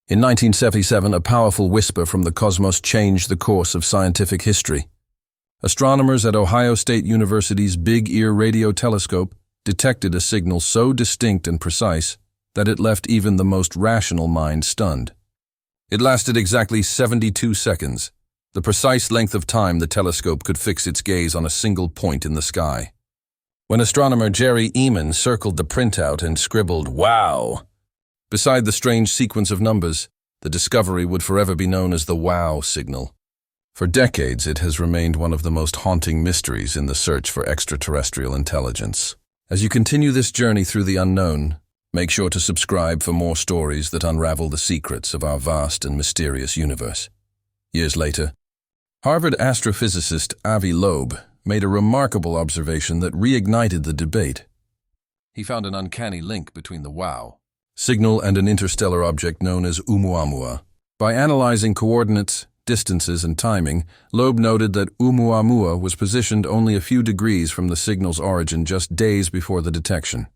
In 1977, a powerful whisper from the cosmos changed the course of scientific history. Astronomers at Ohio State University's Big Ear radio telescope detected a signal so distinct and precise that it left even the most rational mind stunned. It lasted exactly 72 seconds, the precise length of time the telescope could fix its gaze on a single point in the sky. When astronomer Jerry Eman circled the printout and scribbled, "Wow!" beside the strange sequence of numbers, the discovery would forever be known as the WOW signal. For decades, it has remained one of the most haunting mysteries in the search for extraterrestrial intelligence. As you continue this journey through the unknown, make sure to subscribe for more stories that unravel the secrets of our vast and mysterious universe. Years later, Harvard astrophysicist Avi Loeb made a remarkable observation that reignited the debate. He found an uncanny link between the WOW signal and an interstellar object known as Oumuamua. By analyzing coordinates, distances, and timing, Loeb noted that Oumuamua was positioned only a few degrees from the signal's origin just days before the detection.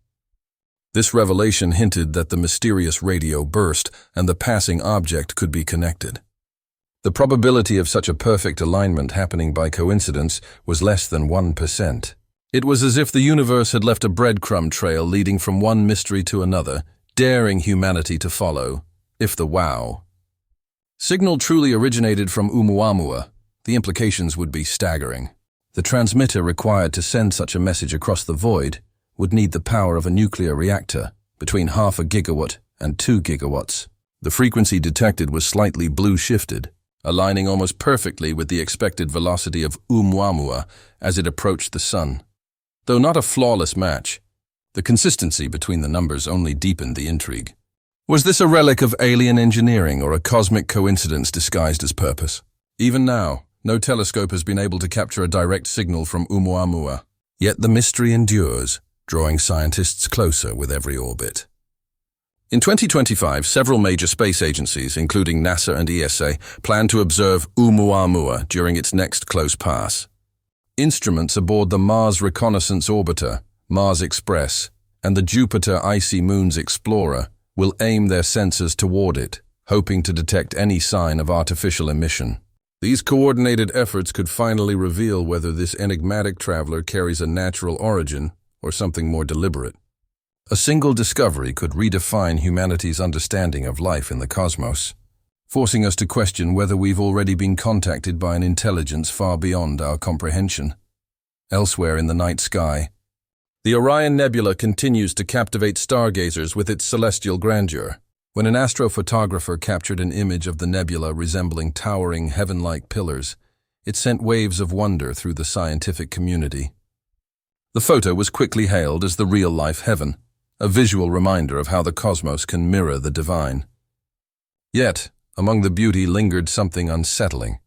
This revelation hinted that the mysterious radio burst and the passing object could be connected. The probability of such a perfect alignment happening by coincidence was less than 1%. It was as if the universe had left a breadcrumb trail leading from one mystery to another, daring humanity to follow. If the WOW signal truly originated from Oumuamua, the implications would be staggering. The transmitter required to send such a message across the void would need the power of a nuclear reactor, between 0.5 gigawatt and 2 gigawatts. The frequency detected was slightly blue-shifted, aligning almost perfectly with the expected velocity of Oumuamua as it approached the sun. Though not a flawless match, the consistency between the numbers only deepened the intrigue. Was this a relic of alien engineering or a cosmic coincidence disguised as purpose? Even now, no telescope has been able to capture a direct signal from Oumuamua. Yet the mystery endures, drawing scientists closer with every orbit. In 2025, several major space agencies, including NASA and ESA, plan to observe Oumuamua during its next close pass. Instruments aboard the Mars Reconnaissance Orbiter, Mars Express, and the Jupiter Icy Moons Explorer will aim their sensors toward it, hoping to detect any sign of artificial emission. These coordinated efforts could finally reveal whether this enigmatic traveler carries a natural origin or something more deliberate. A single discovery could redefine humanity's understanding of life in the cosmos, forcing us to question whether we've already been contacted by an intelligence far beyond our comprehension. Elsewhere in the night sky, the Orion Nebula continues to captivate stargazers with its celestial grandeur. When an astrophotographer captured an image of the nebula resembling towering heaven-like pillars, it sent waves of wonder through the scientific community. The photo was quickly hailed as the real-life heaven, a visual reminder of how the cosmos can mirror the divine. Yet, among the beauty lingered something unsettling.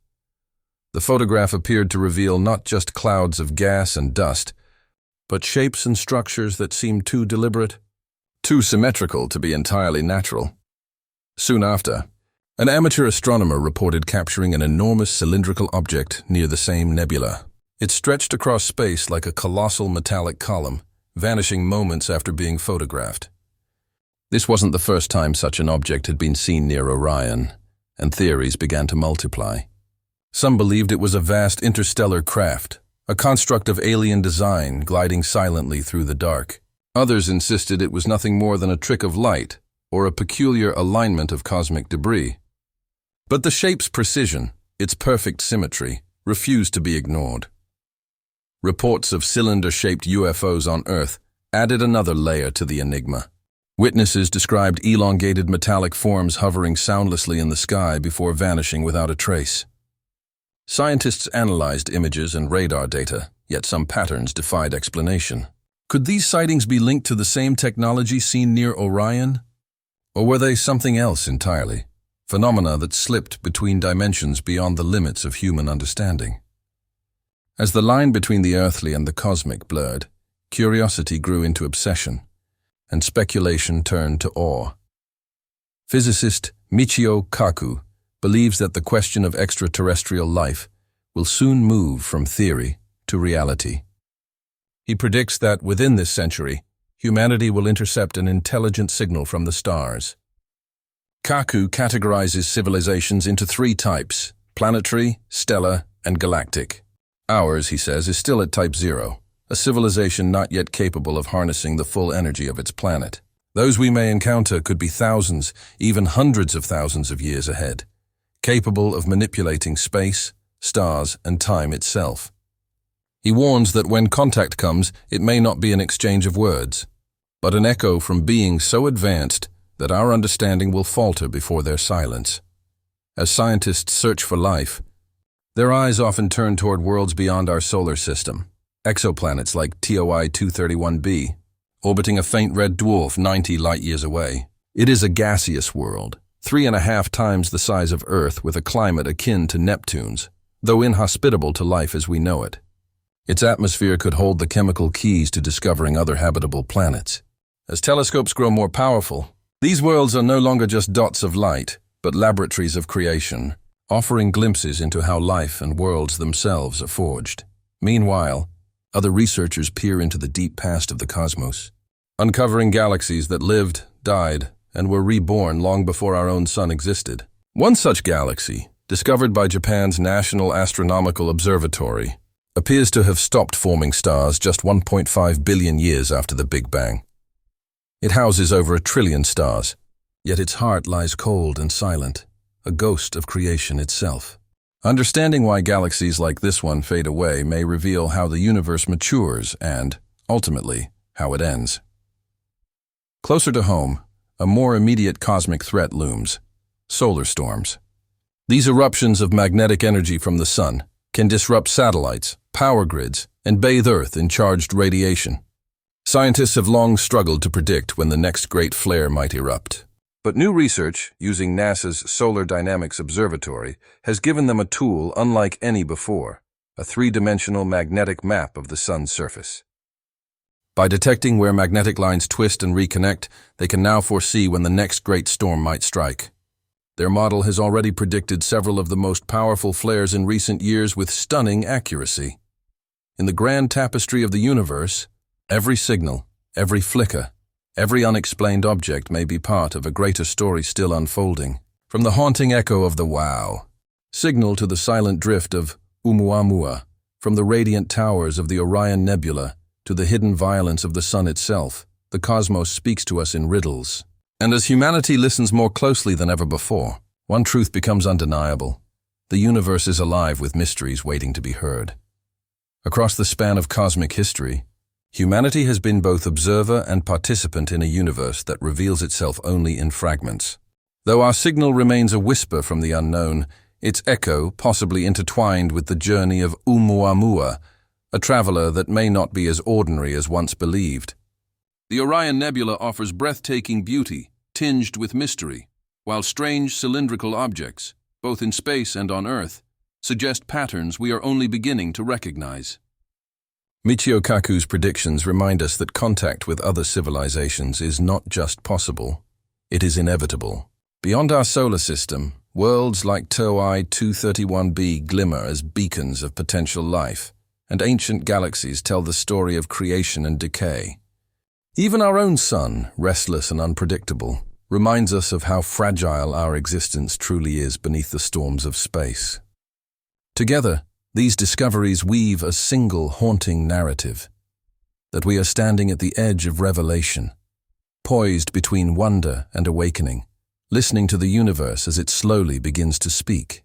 The photograph appeared to reveal not just clouds of gas and dust, but shapes and structures that seemed too deliberate, too symmetrical to be entirely natural. Soon after, an amateur astronomer reported capturing an enormous cylindrical object near the same nebula. It stretched across space like a colossal metallic column, vanishing moments after being photographed. This wasn't the first time such an object had been seen near Orion, and theories began to multiply. Some believed it was a vast interstellar craft, a construct of alien design gliding silently through the dark. Others insisted it was nothing more than a trick of light or a peculiar alignment of cosmic debris. But the shape's precision, its perfect symmetry, refused to be ignored. Reports of cylinder-shaped UFOs on Earth added another layer to the enigma. Witnesses described elongated metallic forms hovering soundlessly in the sky before vanishing without a trace. Scientists analyzed images and radar data, yet some patterns defied explanation. Could these sightings be linked to the same technology seen near Orion? Or were they something else entirely? Phenomena that slipped between dimensions beyond the limits of human understanding. As the line between the earthly and the cosmic blurred, curiosity grew into obsession, and speculation turned to awe. Physicist Michio Kaku believes that the question of extraterrestrial life will soon move from theory to reality. He predicts that within this century, humanity will intercept an intelligent signal from the stars. Kaku categorizes civilizations into three types: planetary, stellar, and galactic. Ours, he says, is still at Type 0, a civilization not yet capable of harnessing the full energy of its planet. Those we may encounter could be thousands, even hundreds of thousands of years ahead, capable of manipulating space, stars, and time itself. He warns that when contact comes, it may not be an exchange of words, but an echo from beings so advanced that our understanding will falter before their silence. As scientists search for life, their eyes often turn toward worlds beyond our solar system, exoplanets like TOI 231b, orbiting a faint red dwarf 90 light-years away. It is a gaseous world, 3.5 times the size of Earth, with a climate akin to Neptune's, though inhospitable to life as we know it. Its atmosphere could hold the chemical keys to discovering other habitable planets. As telescopes grow more powerful, these worlds are no longer just dots of light, but laboratories of creation, offering glimpses into how life and worlds themselves are forged. Meanwhile, other researchers peer into the deep past of the cosmos, uncovering galaxies that lived, died, and were reborn long before our own sun existed. One such galaxy, discovered by Japan's National Astronomical Observatory, appears to have stopped forming stars just 1.5 billion years after the Big Bang. It houses over 1 trillion stars, yet its heart lies cold and silent, a ghost of creation itself. Understanding why galaxies like this one fade away may reveal how the universe matures and, ultimately, how it ends. Closer to home, a more immediate cosmic threat looms: solar storms. These eruptions of magnetic energy from the sun can disrupt satellites, power grids, and bathe Earth in charged radiation. Scientists have long struggled to predict when the next great flare might erupt. But new research, using NASA's Solar Dynamics Observatory, has given them a tool unlike any before: a 3-dimensional magnetic map of the sun's surface. By detecting where magnetic lines twist and reconnect, they can now foresee when the next great storm might strike. Their model has already predicted several of the most powerful flares in recent years with stunning accuracy. In the grand tapestry of the universe, every signal, every flicker, every unexplained object may be part of a greater story still unfolding. From the haunting echo of the Wow signal to the silent drift of Oumuamua, from the radiant towers of the Orion Nebula to the hidden violence of the sun itself, the cosmos speaks to us in riddles. And as humanity listens more closely than ever before, one truth becomes undeniable: the universe is alive with mysteries waiting to be heard. Across the span of cosmic history, humanity has been both observer and participant in a universe that reveals itself only in fragments. Though our signal remains a whisper from the unknown, its echo possibly intertwined with the journey of Oumuamua, a traveler that may not be as ordinary as once believed. The Orion Nebula offers breathtaking beauty, tinged with mystery, while strange cylindrical objects, both in space and on Earth, suggest patterns we are only beginning to recognize. Michio Kaku's predictions remind us that contact with other civilizations is not just possible, it is inevitable. Beyond our solar system, worlds like TOI 231b glimmer as beacons of potential life, and ancient galaxies tell the story of creation and decay. Even our own sun, restless and unpredictable, reminds us of how fragile our existence truly is beneath the storms of space. Together, these discoveries weave a single haunting narrative: that we are standing at the edge of revelation, poised between wonder and awakening, listening to the universe as it slowly begins to speak.